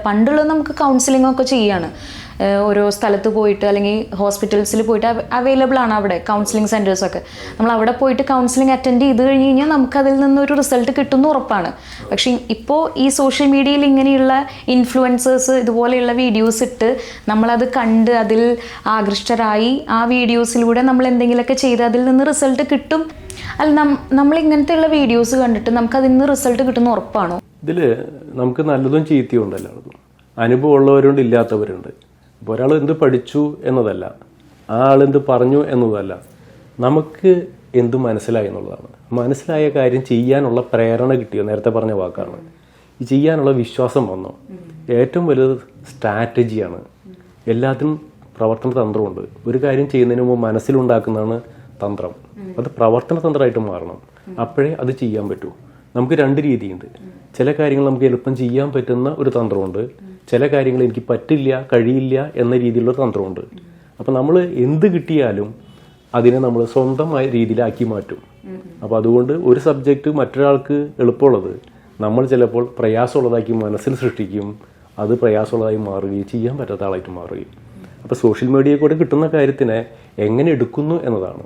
പണ്ടുള്ളത് നമുക്ക് കൗൺസിലിംഗ് ഒക്കെ ചെയ്യാണ്, ഓരോ സ്ഥലത്ത് പോയിട്ട് അല്ലെങ്കിൽ ഹോസ്പിറ്റൽസിൽ പോയിട്ട് അവൈലബിൾ ആണ് അവിടെ കൗൺസിലിംഗ് സെൻറ്റേഴ്സൊക്കെ. നമ്മൾ അവിടെ പോയിട്ട് കൗൺസിലിംഗ് അറ്റൻഡ് ചെയ്ത് കഴിഞ്ഞ് കഴിഞ്ഞാൽ നമുക്കതിൽ നിന്നൊരു റിസൾട്ട് കിട്ടുമെന്ന് ഉറപ്പാണ്. പക്ഷേ ഇപ്പോൾ ഈ സോഷ്യൽ മീഡിയയിൽ ഇങ്ങനെയുള്ള ഇൻഫ്ലുവൻസേഴ്സ് ഇതുപോലെയുള്ള വീഡിയോസ് ഇട്ട് നമ്മളത് കണ്ട് അതിൽ ആകൃഷ്ടരായി ആ വീഡിയോസിലൂടെ നമ്മൾ എന്തെങ്കിലുമൊക്കെ ചെയ്ത് അതിൽ നിന്ന് റിസൾട്ട് കിട്ടും. അല്ല, നമ്മൾ ഇങ്ങനത്തെയുള്ള വീഡിയോസ് കണ്ടിട്ട് നമുക്ക് അതിൽ നിന്ന് റിസൾട്ട് കിട്ടുന്ന ഉറപ്പാണോ? ഇതിൽ നമുക്ക് നല്ലതും ചീത്തയും ഉണ്ട്. എല്ലാവർക്കും അനുഭവം ഉള്ളവരുണ്ട്, ഇല്ലാത്തവരുണ്ട്. ഇപ്പോൾ ഒരാൾ എന്ത് പഠിച്ചു എന്നതല്ല, ആ ആളെന്ത് പറഞ്ഞു എന്നതല്ല, നമുക്ക് എന്ത് മനസ്സിലായി എന്നുള്ളതാണ്. മനസ്സിലായ കാര്യം ചെയ്യാനുള്ള പ്രേരണ കിട്ടിയോ, നേരത്തെ പറഞ്ഞ വാക്കാണ്. ഈ ചെയ്യാനുള്ള വിശ്വാസം വന്നോ. ഏറ്റവും വലുത് സ്ട്രാറ്റജിയാണ്. എല്ലാത്തിനും പ്രവർത്തന തന്ത്രമുണ്ട്. ഒരു കാര്യം ചെയ്യുന്നതിന് മുമ്പ് മനസ്സിലുണ്ടാക്കുന്നതാണ് തന്ത്രം. അത് പ്രവർത്തന തന്ത്രമായിട്ട് മാറണം. അപ്പോഴേ അത് ചെയ്യാൻ പറ്റൂ. നമുക്ക് രണ്ട് രീതിയുണ്ട്. ചില കാര്യങ്ങൾ നമുക്ക് എളുപ്പം ചെയ്യാൻ പറ്റുന്ന ഒരു തന്ത്രമുണ്ട്, ചില കാര്യങ്ങൾ എനിക്ക് പറ്റില്ല, കഴിയില്ല എന്ന രീതിയിലുള്ള തന്ത്രമുണ്ട്. അപ്പം നമ്മൾ എന്ത് കിട്ടിയാലും അതിനെ നമ്മൾ സ്വന്തമായ രീതിയിലാക്കി മാറ്റും. അപ്പോൾ അതുകൊണ്ട് ഒരു സബ്ജക്റ്റ് മറ്റൊരാൾക്ക് എളുപ്പമുള്ളത് നമ്മൾ ചിലപ്പോൾ പ്രയാസമുള്ളതാക്കി മനസ്സിൽ സൃഷ്ടിക്കും. അത് പ്രയാസമുള്ളതായി മാറുകയും ചെയ്യാൻ പറ്റാത്ത ആളായിട്ട് മാറുകയും. അപ്പോൾ സോഷ്യൽ മീഡിയയിൽ കൂടെ കിട്ടുന്ന കാര്യത്തിനെ എങ്ങനെ എടുക്കുന്നു എന്നതാണ്.